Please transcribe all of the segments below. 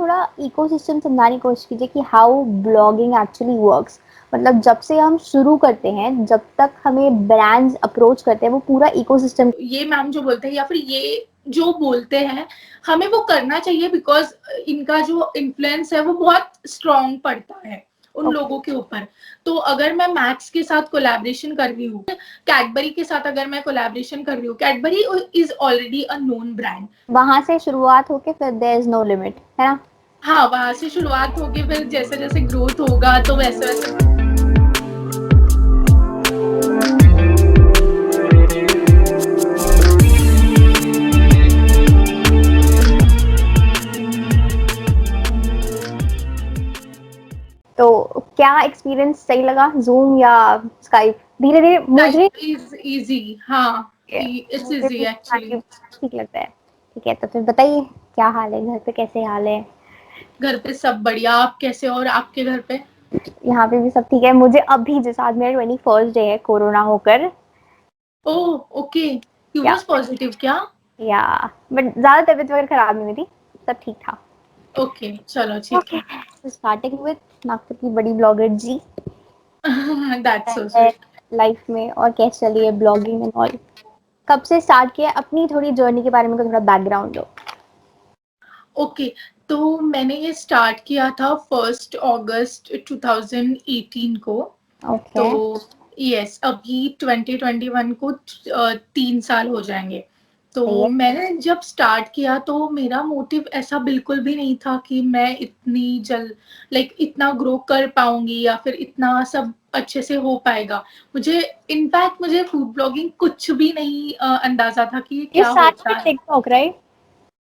थोड़ा इकोसिस्टम समझाने की कोशिश कीजिए कि हाउ ब्लॉगिंग एक्चुअली वर्क्स। मतलब जब से हम शुरू करते हैं, जब तक हमें ब्रांड्स अप्रोच करते हैं, वो पूरा इकोसिस्टम। ये मैम जो बोलते हैं या फिर ये जो बोलते हैं, हमें वो करना चाहिए बिकॉज इनका जो इन्फ्लुएंस है वो बहुत स्ट्रॉन्ग पड़ता है उन लोगों के ऊपर। तो अगर मैं मैक्स के साथ कोलैबोरेशन कर रही हूँ, कैडबरी के साथ अगर मैं कोलैबोरेशन कर रही हूँ, Cadbury is already a known brand. वहां से शुरुआत होके फिर देयर इज नो लिमिट, है ना? हाँ, वहां से शुरुआत होगी, फिर जैसे जैसे ग्रोथ होगा तो वैसे वैसे। तो क्या एक्सपीरियंस सही लगा, जूम या स्काइप? धीरे धीरे मुझे टाइप इज इजी। हाँ, इट्स मुझे इजी भी एक्चुअली। ठीक लगता है। ठीक है, तो फिर बताइए, क्या हाल है घर पे, कैसे हाल है? घर पे सब बढ़िया, आप कैसे हो और आपके घर पे? यहाँ पे भी सब ठीक है। मुझे अभी जैसे आज मेरा 21st डे है कोरोना होकर। ओह ओके, यू या वाज पॉजिटिव क्या? या बट ज्यादा तबीयत वगैरह खराब नहीं हुई थी, सब ठीक था। ओके, चलो ठीक ओके, है। स्टार्टिंग विद नागपुर की बड़ी blogger ji. That's so sweet. Life में और कैसे चली है ब्लॉगिंग एंड ऑल? कब से स्टार्ट किया अपनी थोड़ी जर्नी के बारे में थोड़ा बैकग्राउंड दो। ओके, तो मैंने ये स्टार्ट किया था 1 अगस्त 2018 को। ओके। तो यस, अभी 2021 को 3 साल हो जाएंगे। सही तो है। मैंने जब स्टार्ट किया तो मेरा मोटिव ऐसा बिल्कुल भी नहीं था कि मैं इतनी लाइक इतना ग्रो कर पाऊंगी या फिर इतना सब अच्छे से हो पाएगा। मुझे इनफैक्ट मुझे फूड ब्लॉगिंग कुछ भी नहीं अंदाजा था कि ये यू क्या स्टार्टेड होता विद है। TikTok right?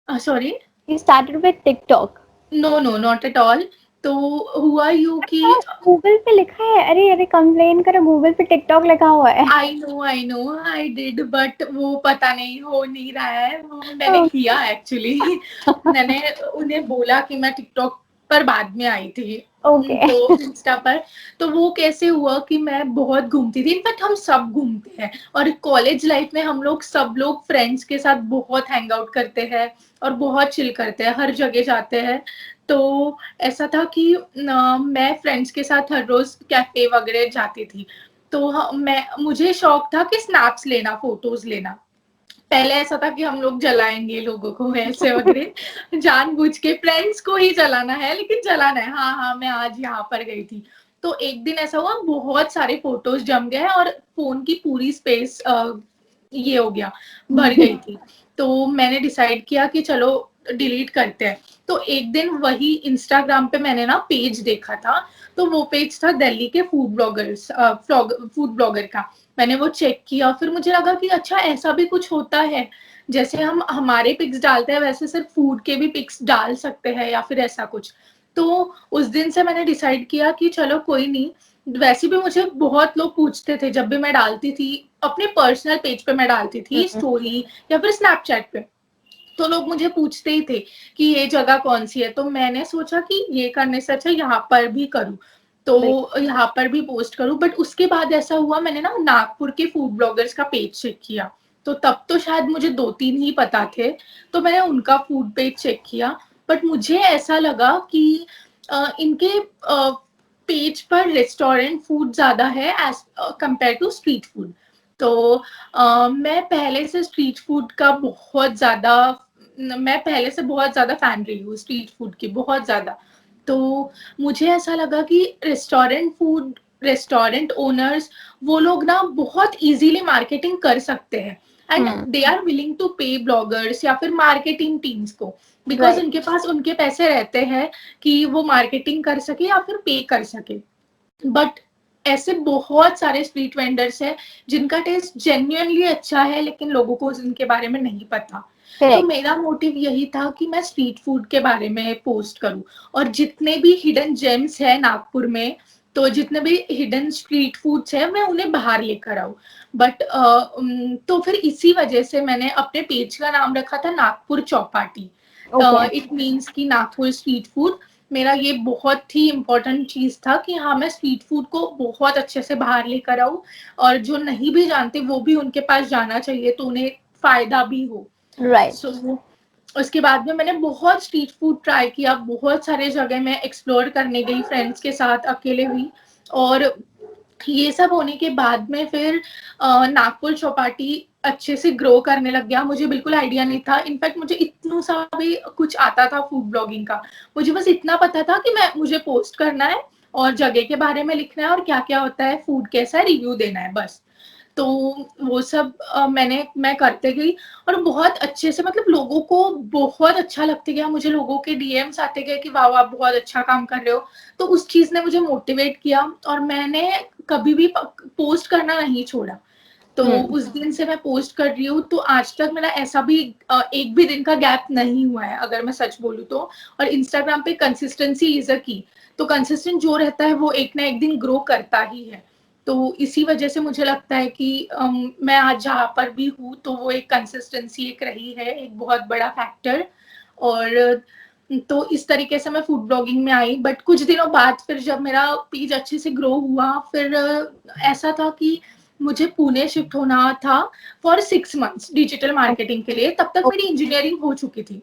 Sorry. You started with TikTok? No no, not at all. तो हुआ यूं कि गूगल पे लिखा है, अरे अरे कंप्लेन करो, गूगल पे टिकटॉक लिखा हुआ है। I know I did, but वो पता नहीं हो नहीं रहा है, वो मैंने ओके। किया एक्चुअली। मैंने उन्हें बोला कि मैं टिकटॉक पर बाद में आई थी, तो इंस्टा पर। तो वो कैसे हुआ कि मैं बहुत घूमती थी, इनफैक्ट हम सब घूमते हैं और कॉलेज लाइफ में हम लोग सब लोग फ्रेंड्स के साथ बहुत हैंग आउट करते हैं और बहुत चिल करते हैं, हर जगह जाते हैं। तो ऐसा था कि मैं फ्रेंड्स के साथ हर रोज कैफे वगैरह जाती थी। तो मैं मुझे शौक था कि स्नैप्स लेना, फोटोज लेना। पहले ऐसा था कि हम लोग जलाएंगे लोगों को ऐसे वगैरह, जानबूझ के फ्रेंड्स को ही जलाना है, लेकिन जलाना है। हाँ हाँ, मैं आज यहाँ पर गई थी। तो एक दिन ऐसा हुआ, बहुत सारे फोटोज जम गए और फोन की पूरी स्पेस ये हो गया, भर गई थी। तो मैंने डिसाइड किया कि चलो डिलीट करते हैं। तो एक दिन वही इंस्टाग्राम पे मैंने ना पेज देखा था। तो वो पेज था दिल्ली के फूड ब्लॉगर का। मैंने वो चेक किया, फिर मुझे लगा कि अच्छा ऐसा भी कुछ होता है, जैसे हम हमारे पिक्स डालते हैं वैसे सिर्फ फूड के भी पिक्स डाल सकते हैं या फिर ऐसा कुछ। तो उस दिन से मैंने डिसाइड किया कि चलो कोई नहीं। वैसे भी मुझे बहुत लोग पूछते थे जब भी मैं डालती थी, अपने पर्सनल पेज पे मैं डालती थी स्टोरी या फिर स्नैपचैट पे, तो लोग मुझे पूछते ही थे कि ये जगह कौन सी है। तो मैंने सोचा कि ये करने से अच्छा यहाँ पर भी करूँ, तो यहाँ पर भी पोस्ट करूँ। बट उसके बाद ऐसा हुआ, मैंने ना नागपुर के फूड ब्लॉगर्स का पेज चेक किया। तो तब तो शायद मुझे 2-3 ही पता थे, तो मैंने उनका फूड पेज चेक किया। बट मुझे ऐसा लगा कि इनके पेज पर रेस्टोरेंट फूड ज्यादा है as compared to street food. तो मैं पहले से स्ट्रीट फूड का बहुत ज्यादा मैं पहले से बहुत ज्यादा फैन रही हूँ स्ट्रीट फूड की, बहुत ज्यादा। तो मुझे ऐसा लगा कि रेस्टोरेंट ओनर्स, वो लोग ना बहुत इजीली मार्केटिंग कर सकते हैं and they are willing to pay bloggers या फिर मार्केटिंग टीम्स को, बिकॉज राइट। उनके पास उनके पैसे रहते हैं कि वो मार्केटिंग कर सके या फिर पे कर सके। बट ऐसे बहुत सारे स्ट्रीट वेंडर्स हैं जिनका टेस्ट जेन्युइनली अच्छा है, लेकिन लोगों को उनके बारे में नहीं पता। तो करेक्ट। मेरा मोटिव यही था कि मैं स्ट्रीट फूड के बारे में पोस्ट करूं और जितने भी हिडन जेम्स है नागपुर में, तो जितने भी हिडन स्ट्रीट फूड्स है मैं उन्हें बाहर लेकर आऊं। बट तो फिर इसी वजह से मैंने अपने पेज का नाम रखा था Nagpur Chowpatty. Okay. It means कि नागपुर स्ट्रीट फूड। मेरा ये बहुत ही इम्पोर्टेंट चीज था कि हाँ, मैं स्ट्रीट फूड को बहुत अच्छे से बाहर लेकर आऊं और जो नहीं भी जानते वो भी उनके पास जाना चाहिए, तो उन्हें फायदा भी हो। राइट। सो उसके बाद में मैंने बहुत स्ट्रीट फूड ट्राई किया, बहुत सारे जगह मैं एक्सप्लोर करने गई फ्रेंड्स के साथ, अकेले हुई। और ये सब होने के बाद में फिर नागपुर चौपाटी अच्छे से ग्रो करने लग गया। मुझे बिल्कुल आइडिया नहीं था, इनफैक्ट मुझे इतना सा भी कुछ आता था फूड ब्लॉगिंग का। मुझे बस इतना पता था कि मुझे पोस्ट करना है और जगह के बारे में लिखना है और क्या क्या होता है, फूड कैसा है, रिव्यू देना है, बस। तो वो सब मैं करते गई और बहुत अच्छे से, मतलब लोगों को बहुत अच्छा लगते गया। मुझे लोगों के डीएम्स आते गए कि वाह आप बहुत अच्छा काम कर रहे हो। तो उस चीज ने मुझे मोटिवेट किया और मैंने कभी भी पोस्ट करना नहीं छोड़ा। तो उस दिन से मैं पोस्ट कर रही हूँ। तो आज तक मेरा ऐसा भी एक भी दिन का गैप नहीं हुआ है, अगर मैं सच बोलूँ तो। और इंस्टाग्राम पे कंसिस्टेंसी इज अ की। तो कंसिस्टेंट जो रहता है वो एक ना एक दिन ग्रो करता ही है। तो इसी वजह से मुझे लगता है कि मैं आज जहाँ पर भी हूँ तो वो एक कंसिस्टेंसी एक रही है, एक बहुत बड़ा फैक्टर। और तो इस तरीके से मैं फूड ब्लॉगिंग में आई। बट कुछ दिनों बाद फिर जब मेरा पेज अच्छे से ग्रो हुआ, फिर ऐसा था कि मुझे पुणे शिफ्ट होना था फॉर 6 मंथ्स डिजिटल मार्केटिंग के लिए। तब तक मेरी इंजीनियरिंग हो चुकी थी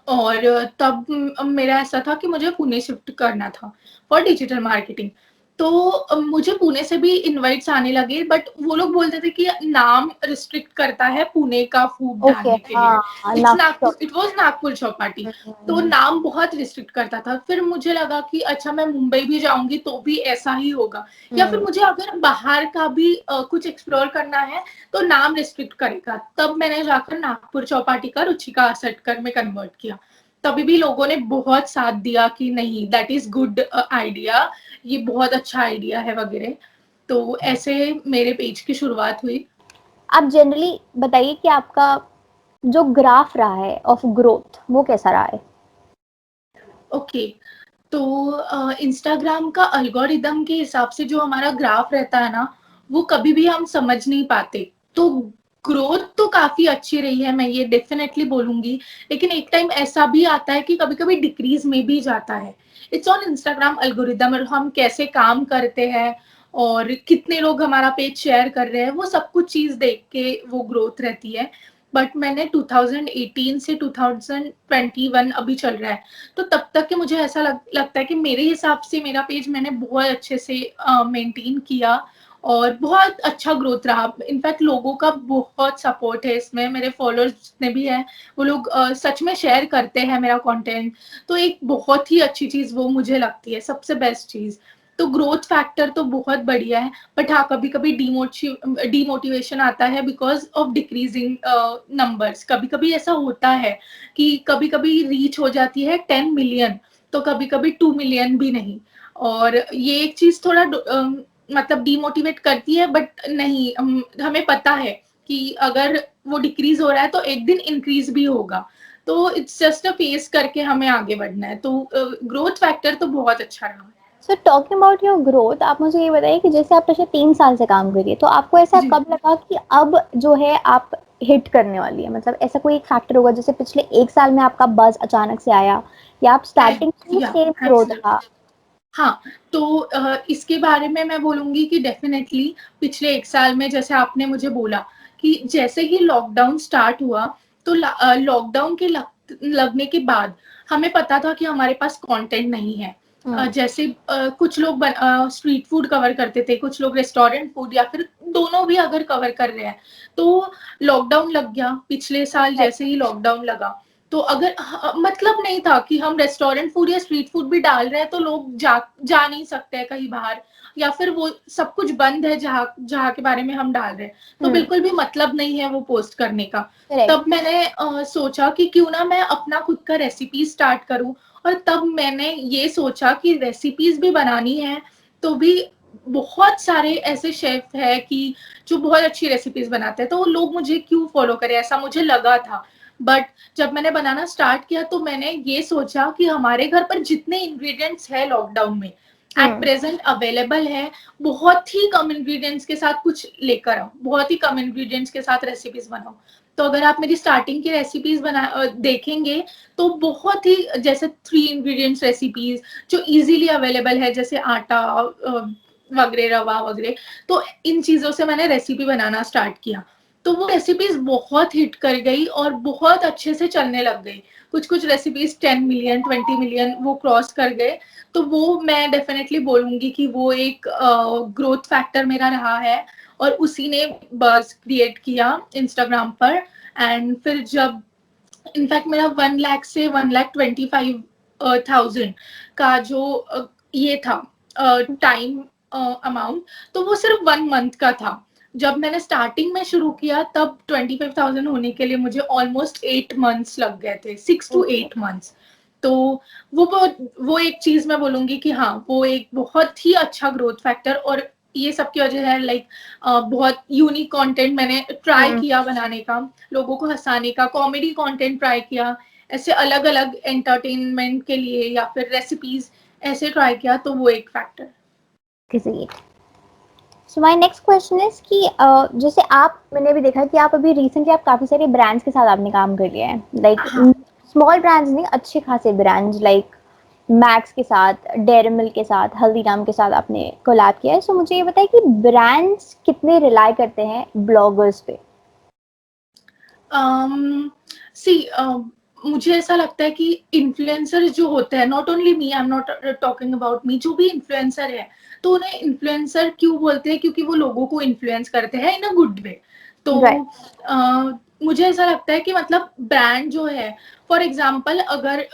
और तब मेरा ऐसा था कि मुझे पुणे शिफ्ट करना था फॉर डिजिटल मार्केटिंग। तो मुझे पुणे से भी इनवाइट्स आने लगे, बट वो लोग बोलते थे कि नाम रिस्ट्रिक्ट करता है पुणे का फूड ओके, डालने के लिए। हाँ, नागपुर। It was Nagpur Chowpatty. तो नाम बहुत रिस्ट्रिक्ट करता था। फिर मुझे लगा कि अच्छा मैं मुंबई भी जाऊंगी तो भी ऐसा ही होगा, या फिर मुझे अगर बाहर का भी कुछ एक्सप्लोर करना है तो नाम रिस्ट्रिक्ट करेगा। तब मैंने जाकर नागपुर चौपाटी का रुचिका सटकर में कन्वर्ट किया। तभी भी लोगों ने बहुत साथ दिया कि नहीं, दैट इज गुड आइडिया, ये बहुत अच्छा आइडिया है वगैरह। तो ऐसे मेरे पेज की शुरुआत हुई। आप जनरली बताइए कि आपका जो ग्राफ रहा है ऑफ ग्रोथ वो कैसा रहा है? ओके। तो इंस्टाग्राम का अल्गोरिदम के हिसाब से जो हमारा ग्राफ रहता है ना, वो कभी भी हम समझ नहीं पाते। तो ग्रोथ तो काफी अच्छी रही है, मैं ये डेफिनेटली बोलूंगी। लेकिन एक टाइम ऐसा भी आता है कि कभी कभी डिक्रीज में भी जाता है। इट्स ऑन इंस्टाग्राम अल्गोरिदम, और हम कैसे काम करते हैं और कितने लोग हमारा पेज शेयर कर रहे हैं, वो सब कुछ चीज देख के वो ग्रोथ रहती है। बट मैंने 2018 से 2021 अभी चल रहा है, तो तब तक के मुझे ऐसा लगता है कि मेरे हिसाब से मेरा पेज मैंने बहुत अच्छे से मेंटेन किया और बहुत अच्छा ग्रोथ रहा। इनफैक्ट लोगों का बहुत सपोर्ट है इसमें, मेरे फॉलोअर्स जितने भी हैं वो लोग सच में शेयर करते हैं मेरा कंटेंट। तो एक बहुत ही अच्छी चीज वो मुझे लगती है, सबसे बेस्ट चीज। तो ग्रोथ फैक्टर तो बहुत बढ़िया है। बट हाँ, कभी कभी डीमोटिवेशन आता है बिकॉज ऑफ डिक्रीजिंग नंबर्स। कभी कभी ऐसा होता है कि कभी कभी रीच हो जाती है 10 मिलियन, तो कभी कभी 2 मिलियन भी नहीं। और ये एक चीज थोड़ा मतलब डीमोटिवेट करती है। बट नहीं, हमें पता है कि अगर वो डिक्रीज हो रहा है तो एक दिन इंक्रीज भी होगा। तो इट्स जस्ट अ फेस करके हमें आगे बढ़ना है। तो ग्रोथ फैक्टर तो बहुत अच्छा रहा। So talking about your growth, आप मुझे ये बताइए कि जैसे आप पिछले 3 साल से काम कर रही है, तो आपको ऐसा जी। कब लगा कि अब जो है आप हिट करने वाली है? मतलब ऐसा कोई एक फैक्टर होगा जैसे पिछले 1 साल में आपका बज़ अचानक से आया, या आप स्टार्टिंग से ही या सेम ग्रोथ एब्सोल्युटली। रहा? हाँ, तो इसके बारे में मैं बोलूंगी कि डेफिनेटली पिछले 1 साल में, जैसे आपने मुझे बोला कि जैसे ही लॉकडाउन स्टार्ट हुआ, तो लॉकडाउन के लगने के बाद हमें पता था कि हमारे पास कंटेंट नहीं है। जैसे कुछ लोग स्ट्रीट फूड कवर करते थे, कुछ लोग रेस्टोरेंट फूड, या फिर दोनों भी अगर कवर कर रहे हैं। तो लॉकडाउन लग गया पिछले साल, जैसे ही लॉकडाउन लगा, तो अगर मतलब नहीं था कि हम रेस्टोरेंट फूड या स्ट्रीट फूड भी डाल रहे हैं तो लोग जा नहीं सकते हैं कहीं बाहर, या फिर वो सब कुछ बंद है जहाँ जहाँ के बारे में हम डाल रहे हैं। तो बिल्कुल भी मतलब नहीं है वो पोस्ट करने का। करेक्ट। तब मैंने सोचा कि क्यों ना मैं अपना खुद का रेसिपी स्टार्ट करूं। और तब मैंने ये सोचा कि रेसिपीज भी बनानी है, तो भी बहुत सारे ऐसे शेफ है कि जो बहुत अच्छी रेसिपीज बनाते हैं, तो वो लोग मुझे क्यों फॉलो करें, ऐसा मुझे लगा था। बट जब मैंने बनाना स्टार्ट किया तो मैंने ये सोचा कि हमारे घर पर जितने इंग्रेडिएंट्स है लॉकडाउन में एट प्रेजेंट अवेलेबल है, बहुत ही कम इंग्रेडिएंट्स के साथ कुछ लेकर आओ, बहुत ही कम इंग्रेडिएंट्स के साथ रेसिपीज बनाओ। तो अगर आप मेरी स्टार्टिंग की रेसिपीज देखेंगे तो बहुत ही जैसे 3 इंग्रेडिएंट्स रेसिपीज जो इजीली अवेलेबल है, जैसे आटा वगैरह, रवा वगैरह। तो इन चीजों से मैंने रेसिपी बनाना स्टार्ट किया। तो वो रेसिपीज बहुत हिट कर गई और बहुत अच्छे से चलने लग गई। कुछ कुछ रेसिपीज 10 मिलियन 20 मिलियन वो क्रॉस कर गए। तो वो मैं डेफिनेटली बोलूंगी कि वो एक ग्रोथ फैक्टर मेरा रहा है, और उसी ने बज़ क्रिएट किया इंस्टाग्राम पर। एंड फिर जब इनफैक्ट मेरा 1 लाख से 1,25,000 का जो ये था टाइम अमाउंट, तो वो सिर्फ 1 मंथ का था। जब मैंने स्टार्टिंग में शुरू किया तब 25,000 होने के लिए मुझे ऑलमोस्ट 8 मंथ्स लग गए थे, 6 to 8 मंथ्स। तो वो एक चीज मैं बोलूंगी कि हाँ, वो एक बहुत ही अच्छा ग्रोथ फैक्टर, और ये सब की वजह है लाइक बहुत यूनिक कंटेंट मैंने ट्राई किया बनाने का, लोगों को हंसाने का, कॉमेडी कंटेंट ट्राई किया, ऐसे अलग अलग एंटरटेनमेंट के लिए या फिर रेसिपीज ऐसे ट्राई किया, तो वो एक factor. So my next question is कि जैसे आप, मैंने भी देखा कि आप अभी रिसेंटली आप काफी सारे ब्रांड्स के साथ आपने काम कर लिया है, लाइक स्मॉल ब्रांड्स नहीं, अच्छे खासे ब्रांड्स लाइक मैक्स के साथ, डेयरी मिल्क के साथ, हल्दीराम के साथ आपने कोलैब किया है। सो मुझे ये बताइए कि ब्रांड्स कितने रिलाई करते हैं ब्लॉगर्स पे? सी मुझे ऐसा लगता है कि इन्फ्लुएंसर जो होते हैं, not only me, I am not talking about me, जो भी इन्फ्लुएंसर है, तो उन्हें इन्फ्लुएंसर क्यों बोलते हैं? क्योंकि वो लोगों को इन्फ्लुएंस करते हैं इन अ गुड वे। तो मुझे ऐसा लगता है कि मतलब ब्रांड जो है, फॉर एग्जाम्पल अगर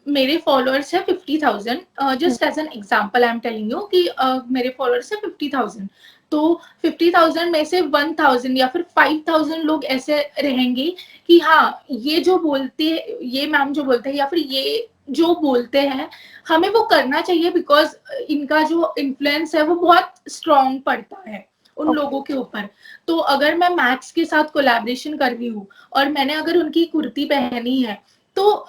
मेरे फॉलोअर्स है 50,000, just as an example I am telling you कि मेरे फॉलोअर्स है 50,000, तो 50,000 में से 1,000 या फिर 5,000 लोग ऐसे रहेंगे कि हाँ, ये जो बोलते, ये मैम जो बोलते हैं या फिर ये जो बोलते हैं, हमें वो करना चाहिए, बिकॉज इनका जो इन्फ्लुएंस है वो बहुत स्ट्रॉन्ग पड़ता है उन लोगों के ऊपर। तो अगर मैं मैक्स के साथ कोलैबोरेशन कर रही हूँ और मैंने अगर उनकी कुर्ती पहनी है, तो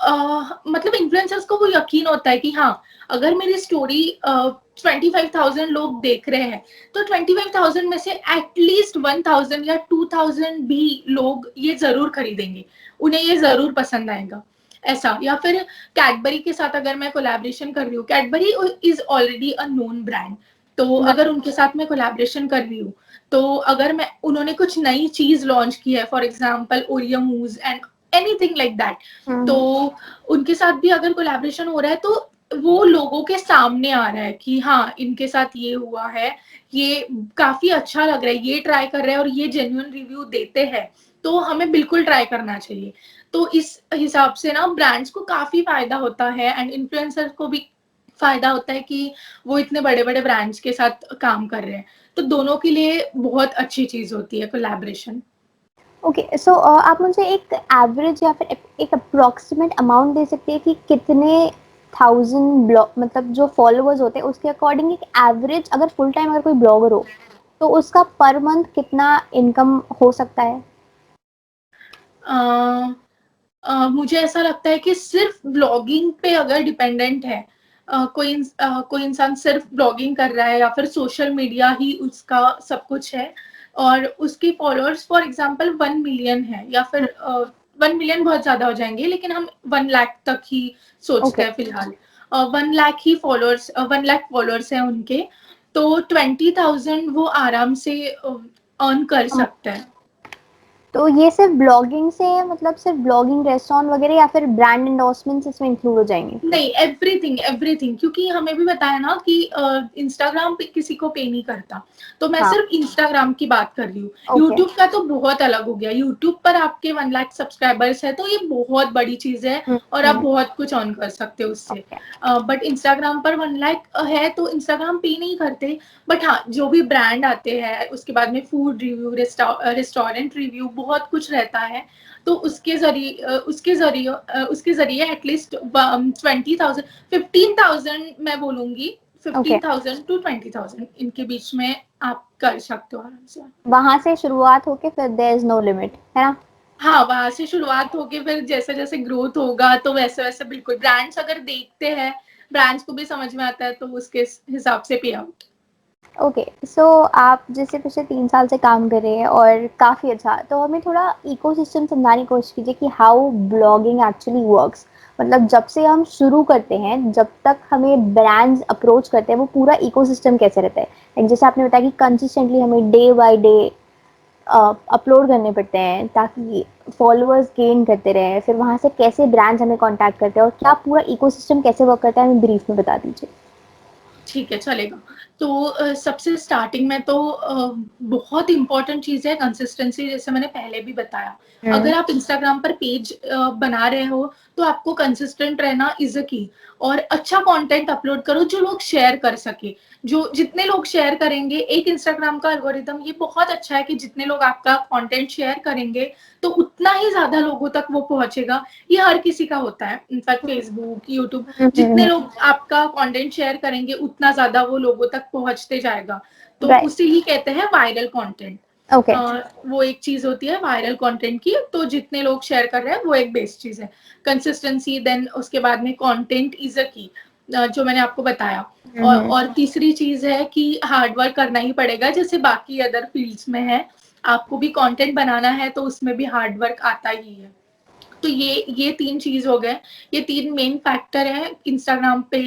मतलब इन्फ्लुएंसर्स को वो यकीन होता है कि हाँ, अगर मेरी स्टोरी 25,000 लोग देख रहे हैं, तो 25,000 में से एटलीस्ट 1,000 या 2,000 भी लोग ये जरूर खरीदेंगे, उन्हें ये जरूर पसंद आएगा ऐसा। या फिर कैडबरी के साथ अगर मैं कोलैबोरेशन कर रही हूँ, Cadbury is already a known brand, तो अगर उनके साथ मैं कोलैबोरेशन कर रही हूँ, तो अगर मैं, उन्होंने कुछ नई चीज लॉन्च की है, फॉर एग्जाम्पल ओरियो मूज एंड एनीथिंग लाइक दैट, तो उनके साथ भी अगर कोलैबोरेशन हो रहा है, तो वो लोगों के सामने आ रहा है कि हाँ, इनके साथ ये हुआ है, ये काफी अच्छा लग रहा है, ये ट्राई कर रहे हैं और ये जेन्युइन रिव्यू देते हैं, तो हमें बिल्कुल ट्राई करना चाहिए। तो इस हिसाब से ना ब्रांड्स को काफी फायदा होता है एंड इन्फ्लुएंसर को भी फायदा होता है कि वो इतने बड़े बड़े ब्रांड्स के साथ काम कर रहे हैं, तो दोनों के लिए बहुत अच्छी चीज होती है कोलैबोरेशन। ओके, सो आप मुझे एक एवरेज या फिर एक अप्रोक्सीमेट अमाउंट दे सकते हैं कि कितने थाउजेंड ब्लॉग, मतलब जो फॉलोअर्स होते हैं उसके अकॉर्डिंग एक एवरेज, अगर फुल टाइम अगर कोई ब्लॉगर हो तो उसका पर मंथ कितना इनकम हो सकता है? मुझे ऐसा लगता है कि सिर्फ ब्लॉगिंग पे अगर डिपेंडेंट है, कोई इंसान सिर्फ ब्लॉगिंग कर रहा है या फिर सोशल मीडिया ही उसका सब कुछ है, और उसके फॉलोअर्स फॉर एग्जांपल 1 मिलियन है, या फिर 1 मिलियन बहुत ज्यादा हो जाएंगे, लेकिन हम 1 लाख तक ही सोचते हैं फिलहाल। 1 लाख ही फॉलोअर्स, 1 लाख फॉलोअर्स हैं उनके, तो 20,000 वो आराम से अर्न कर सकते हैं। तो ये सिर्फ ब्लॉगिंग से है, मतलब सिर्फ ब्लॉगिंग, रेस्टोरेंट वगैरह, या फिर ब्रांड एंडोर्समेंट्स इसमें इंक्लूड हो जाएंगे? नहीं, एवरीथिंग एवरीथिंग, क्योंकि हमें भी बताया ना कि इंस्टाग्राम पे किसी को पे नहीं करता, तो मैं सिर्फ इंस्टाग्राम की बात कर रही हूँ। यूट्यूब का तो बहुत अलग हो गया, यूट्यूब पर आपके 1 लाख सब्सक्राइबर्स है तो ये बहुत बड़ी चीज है और आप बहुत कुछ अर्न कर सकते हो उससे। बट इंस्टाग्राम पर 1 लाख है तो इंस्टाग्राम पे नहीं करते। बट हाँ, जो भी ब्रांड आते हैं उसके बाद में फूड रिव्यू, रेस्टोरेंट रिव्यू, बहुत कुछ रहता है, तो उसके जरिए एटलीस्ट 20,000, 15,000 मैं बोलूंगी, 15,000 to 20,000 इनके बीच में आप कर सकते हो आराम से। वहां से शुरुआत होके फिर देयर इज नो लिमिट, है ना? हाँ, वहां से शुरुआत होके फिर जैसे जैसे ग्रोथ होगा तो वैसे वैसे बिल्कुल ब्रांड्स अगर देखते हैं, ब्रांड्स को भी समझ में आता है, तो उसके हिसाब से पे आउट। ओके, सो आप जैसे पिछले 3 साल से काम कर रहे हैं और काफ़ी अच्छा, तो हमें थोड़ा इकोसिस्टम समझाने की कोशिश कीजिए कि हाउ ब्लॉगिंग एक्चुअली वर्क्स। मतलब जब से हम शुरू करते हैं जब तक हमें ब्रांड्स अप्रोच करते हैं, वो पूरा इकोसिस्टम कैसे रहता है? जैसे आपने बताया कि कंसिस्टेंटली हमें डे बाय डे अपलोड करने पड़ते हैं ताकि फॉलोअर्स गेन करते रहे, फिर वहाँ से कैसे ब्रांड्स हमें कांटेक्ट करते हैं और क्या पूरा इकोसिस्टम कैसे वर्क करता है, हमें ब्रीफ में बता दीजिए। ठीक है, चलेगा। तो सबसे स्टार्टिंग में तो बहुत इम्पोर्टेंट चीज़ है कंसिस्टेंसी, जैसे मैंने पहले भी बताया। अगर आप इंस्टाग्राम पर पेज बना रहे हो, तो आपको कंसिस्टेंट रहना इज़ अ की। और अच्छा कंटेंट अपलोड करो जो लोग शेयर कर सके। जो जितने लोग शेयर करेंगे, एक इंस्टाग्राम का एल्गोरिदम ये बहुत अच्छा है कि जितने लोग आपका कंटेंट शेयर करेंगे, तो उतना ही ज़्यादा लोगों तक वो पहुँचेगा। ये हर किसी का होता है, इनफैक्ट फेसबुक, यूट्यूब, जितने लोग आपका कंटेंट शेयर करेंगे उतना ज्यादा वो लोगों तक पहुंचते जाएगा। तो राइट। उसे ही कहते हैं वायरल कंटेंट। ओके। वो एक चीज होती है वायरल कंटेंट की। तो जितने लोग शेयर कर रहे हैं वो एक बेस्ट चीज है। कंसिस्टेंसी, देन उसके बाद में कंटेंट इज अ की, जो मैंने आपको बताया। और तीसरी चीज है कि हार्ड वर्क करना ही पड़ेगा, जैसे बाकी अदर फील्ड्स में है। आपको भी कंटेंट बनाना है तो उसमें भी हार्ड वर्क आता ही है। तो ये 3 चीज़ हो गए। ये 3 मेन फैक्टर हैं इंस्टाग्राम पे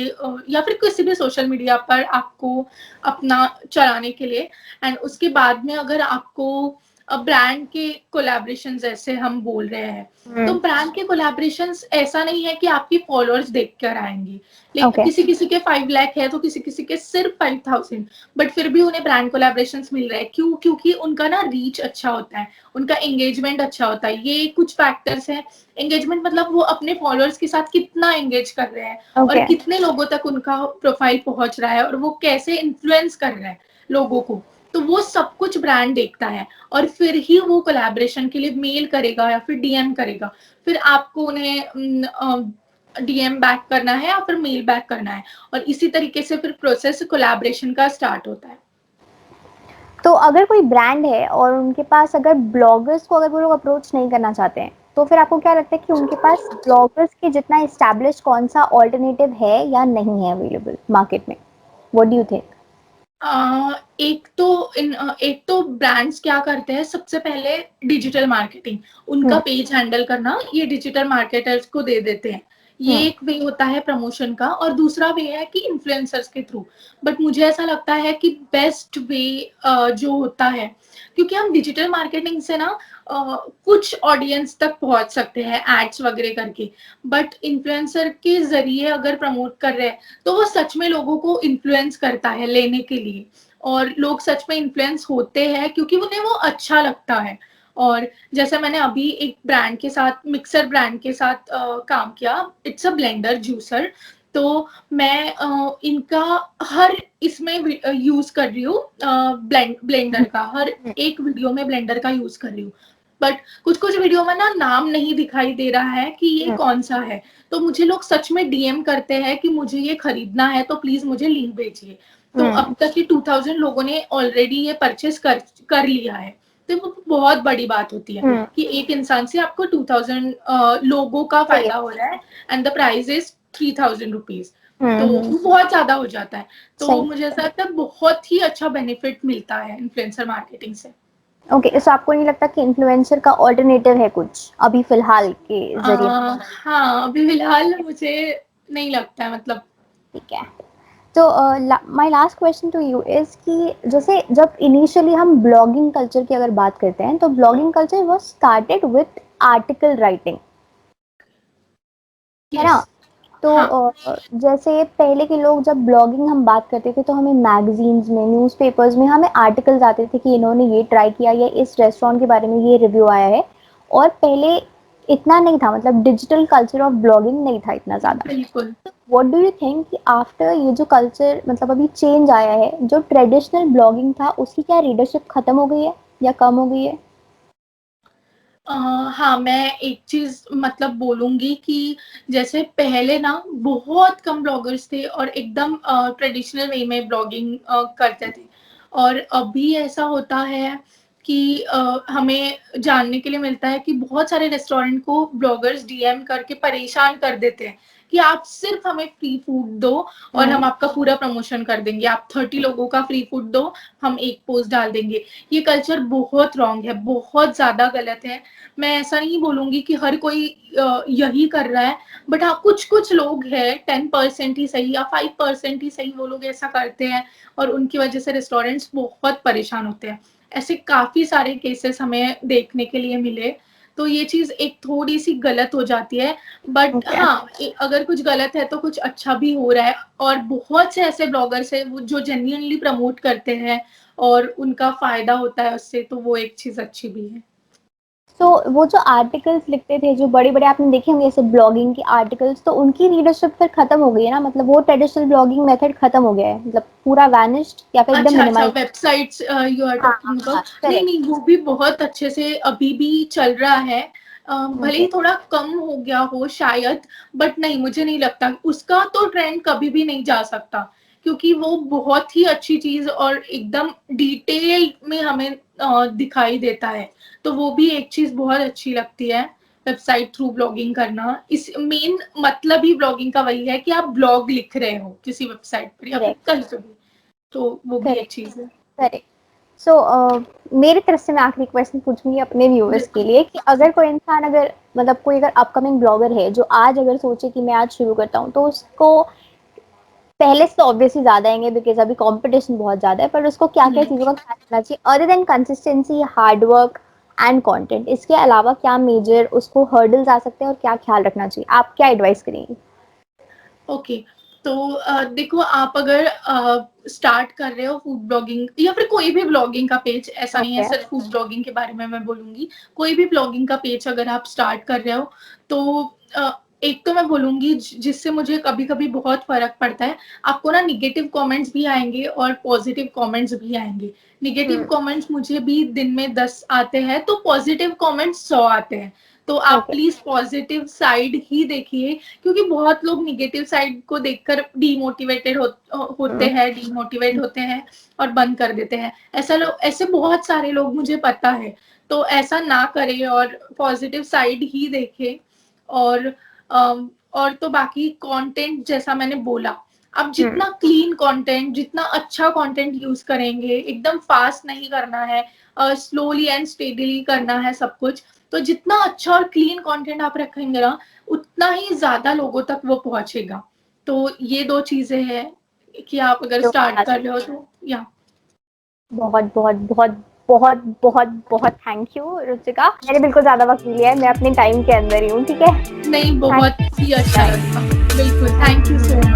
या फिर किसी भी सोशल मीडिया पर आपको अपना चलाने के लिए। एंड उसके बाद में अगर आपको ब्रांड के कोलैबोरेशंस जैसे हम बोल रहे हैं, तो ब्रांड के कोलैबोरेशंस ऐसा नहीं है कि आपकी फॉलोअर्स देख कर आएँगी। लेकिन ओके। किसी-किसी के 5 लाख है, तो किसी-किसी के सिर्फ 5000, बट फिर भी उन्हें ब्रांड कोलैबोरेशंस मिल रहे हैं। क्यों? क्योंकि उनका ना रीच अच्छा होता है, उनका एंगेजमेंट अच्छा होता है। ये कुछ फैक्टर्स हैं। एंगेजमेंट मतलब वो अपने फॉलोअर्स के साथ कितना एंगेज कर रहे हैं और ओके। कितने लोगों तक उनका प्रोफाइल पहुंच रहा है और वो कैसे इन्फ्लुएंस कर रहे हैं लोगों को। तो वो सब कुछ ब्रांड देखता है और फिर ही वो कोलैबोरेशन के लिए मेल करेगा या फिर डीएम करेगा। फिर आपको उन्हें डीएम बैक करना है या फिर मेल बैक करना है, और इसी तरीके से फिर प्रोसेस कोलैबोरेशन का स्टार्ट होता है। तो अगर कोई ब्रांड है और उनके पास अगर ब्लॉगर्स को अगर वो लोग अप्रोच नहीं करना चाहते हैं, तो फिर आपको क्या लगता है कि उनके पास ब्लॉगर्स के जितना एस्टैब्लिश कौन सा ऑल्टरनेटिव है या नहीं है अवेलेबल मार्केट में? What do you think? एक तो ब्रांड्स क्या करते हैं, सबसे पहले डिजिटल मार्केटिंग, उनका पेज हैंडल करना ये डिजिटल मार्केटर्स को दे देते हैं। ये एक वे होता है प्रमोशन का, और दूसरा वे है कि इन्फ्लुएंसर्स के थ्रू। बट मुझे ऐसा लगता है कि बेस्ट वे जो होता है, क्योंकि हम डिजिटल मार्केटिंग से ना कुछ ऑडियंस तक पहुंच सकते हैं एड्स वगैरह करके। बट इन्फ्लुएंसर के जरिए अगर प्रमोट कर रहे हैं, तो वो सच में लोगों को इन्फ्लुएंस करता है लेने के लिए। और लोग सच में इन्फ्लुएंस होते हैं क्योंकि उन्हें वो अच्छा लगता है। और जैसे मैंने अभी एक ब्रांड के साथ, मिक्सर ब्रांड के साथ काम किया। It's a blender juicer. तो मैं इनका हर इसमें यूज कर रही हूँ, ब्लेंडर का हर एक वीडियो में ब्लेंडर का यूज कर रही हूँ। बट कुछ कुछ वीडियो में ना नाम नहीं दिखाई दे रहा है कि ये कौन सा है। तो मुझे लोग सच में डीएम करते हैं कि मुझे ये खरीदना है, तो प्लीज मुझे लिंक भेजिए। तो अब तक ये 2000 लोगों ने ऑलरेडी ये परचेस कर लिया है। तो वो बहुत बड़ी बात होती है कि एक इंसान से आपको 2000 लोगों का फायदा हो रहा है, and the price is 3000 rupees. तो वो बहुत ज्यादा हो जाता है। तो सही। मुझे ऐसा लगता है बहुत ही अच्छा बेनिफिट मिलता है इन्फ्लुएंसर मार्केटिंग से। ओके, सो आपको नहीं लगता कि इन्फ्लुएंसर का ऑल्टरनेटिव है कुछ अभी फिलहाल के जरिए? हाँ, अभी फिलहाल मुझे नहीं लगता है, मतलब। ठीक है। तो my last question to you is कि जैसे जब इनिशियली हम ब्लॉगिंग कल्चर की अगर बात करते हैं, तो blogging culture was started with article writing, है यस। ना? तो हाँ। जैसे पहले के लोग जब ब्लॉगिंग हम बात करते थे, तो हमें मैगजीन्स में, न्यूज़पेपर्स में हमें आर्टिकल्स आते थे कि इन्होंने ये ट्राई किया या इस रेस्टोरेंट के बारे में ये रिव्यू आया है। और पहले इतना नहीं था, मतलब डिजिटल कल्चर ऑफ ब्लॉगिंग नहीं था इतना ज्यादा। बिल्कुल। व्हाट डू यू थिंक कि आफ्टर ये जो कल्चर मतलब अभी चेंज आया है, जो ट्रेडिशनल ब्लॉगिंग था उसकी क्या रीडरशिप खत्म हो गई है या कम हो गई है? हाँ, मैं एक चीज़ मतलब बोलूँगी कि जैसे पहले ना बहुत कम ब्लॉगर्स थे और एकदम ट्रेडिशनल वे में ब्लॉगिंग करते थे। और अभी ऐसा होता है कि हमें जानने के लिए मिलता है कि बहुत सारे रेस्टोरेंट को ब्लॉगर्स डीएम करके परेशान कर देते हैं कि आप सिर्फ हमें फ्री फूड दो और हम आपका पूरा प्रमोशन कर देंगे। आप 30 लोगों का फ्री फूड दो, हम एक पोस्ट डाल देंगे। ये कल्चर बहुत रॉन्ग है, बहुत ज़्यादा गलत है। मैं ऐसा नहीं बोलूँगी कि हर कोई यही कर रहा है, बट हाँ, कुछ-कुछ लोग हैं, 10% ही सही या 5% ही सही, वो लोग ऐसा करते हैं और उनकी वजह से रेस्टोरेंट्स बहुत परेशान होते हैं। ऐसे काफी सारे केसेस हमें देखने के लिए मिले। तो ये चीज एक थोड़ी सी गलत हो जाती है, बट Okay. हाँ, अगर कुछ गलत है तो कुछ अच्छा भी हो रहा है, और बहुत से ऐसे ब्लॉगर्स है जो जेन्युइनली प्रमोट करते हैं और उनका फायदा होता है उससे, तो वो एक चीज अच्छी भी है। तो वो जो आर्टिकल्स लिखते थे, जो बड़े बड़े आपने देखे होंगे ऐसे ब्लॉगिंग के आर्टिकल्स, तो उनकी रीडरशिप फिर खत्म हो गई है ना, मतलब वो ट्रेडिशनल ब्लॉगिंग मेथड खत्म हो गया है, मतलब पूरा वैनिश्ड या फिर एकदम अच्छा अच्छा, मिनिमाइज। वेबसाइट्स यू आर हाँ हाँ टॉकिंग हाँ, अबाउट। नहीं करेक्ट। नहीं, वो भी बहुत अच्छे से अभी भी चल रहा है। भले ओके। ही थोड़ा कम हो गया हो शायद, बट नहीं, मुझे नहीं लगता उसका तो ट्रेंड कभी भी नहीं जा सकता, क्योंकि वो बहुत ही अच्छी चीज और एकदम डिटेल में हमें दिखाई देता है। तो वो भी एक चीज बहुत अच्छी लगती है, वेबसाइट थ्रू ब्लॉगिंग करना। इस मेन मतलब ही ब्लॉगिंग का वही है कि आप ब्लॉग लिख रहे हो किसी वेबसाइट पर या फिर करेक्ट। कहीं पे भी, तो वो भी एक करेक्ट। चीज है। करेक्ट। सो मेरी तरफ से मैं आखिरी क्वेश्चन पूछूंगी अपने व्यूअर्स के बिल्कुल। लिए कि अगर कोई इंसान, अगर मतलब कोई अगर अपकमिंग ब्लॉगर है जो आज अगर सोचे कि मैं आज शुरू करता हूँ, तो उसको पहले से तो ऑब्वियसली ज्यादा आएंगे बिकॉज अभी कंपटीशन बहुत ज्यादा है, पर उसको क्या क्या हम्म। चीजों का ख्याल रखना चाहिए other than consistency, hard work and content, इसके अलावा क्या मेजर उसको हर्डल्स आ सकते हैं और क्या ख्याल रखना चाहिए, आप क्या एडवाइस करेंगे? ओके, तो देखो, आप अगर स्टार्ट कर रहे हो फूड ब्लॉगिंग या फिर कोई भी ब्लॉगिंग का पेज, ऐसा नहीं है ओके। सिर्फ फूड ब्लॉगिंग के बारे में मैं बोलूंगी, कोई भी ब्लॉगिंग का पेज अगर आप स्टार्ट कर रहे हो, तो एक तो मैं बोलूंगी जिससे मुझे कभी कभी बहुत फर्क पड़ता है, आपको ना निगेटिव कमेंट्स भी आएंगे और पॉजिटिव कमेंट्स भी आएंगे। निगेटिव हम्म। कमेंट्स मुझे भी दिन में 10 आते हैं, तो पॉजिटिव कमेंट्स 100 आते हैं। तो आप ओके। प्लीज पॉजिटिव साइड ही देखिए, क्योंकि बहुत लोग निगेटिव साइड को देखकर डीमोटिवेटेड होते हम्म। हैं, डीमोटिवेट होते हैं और बंद कर देते हैं। ऐसे बहुत सारे लोग मुझे पता है। तो ऐसा ना करें और पॉजिटिव साइड ही देखें। और और तो बाकी कंटेंट जैसा मैंने बोला, आप हम्म। जितना क्लीन कंटेंट, जितना अच्छा कंटेंट यूज करेंगे, एकदम फास्ट नहीं करना है, स्लोली एंड स्टेडीली करना है सब कुछ। तो जितना अच्छा और क्लीन कंटेंट आप रखेंगे ना, उतना ही ज्यादा लोगों तक वो पहुंचेगा। तो ये दो चीजें हैं कि आप अगर जो स्टार्ट बता कर सकते रहे हो हैं। तो या। बहुत बहुत बहुत बहुत बहुत बहुत थैंक यू रुचिका, मैंने बिल्कुल ज्यादा वक्त नहीं लिया है, मैं अपने टाइम के अंदर ही हूँ, ठीक है। नहीं, थैंक बहुत ही अच्छा यू। लगा। बिल्कुल, थैंक यू सो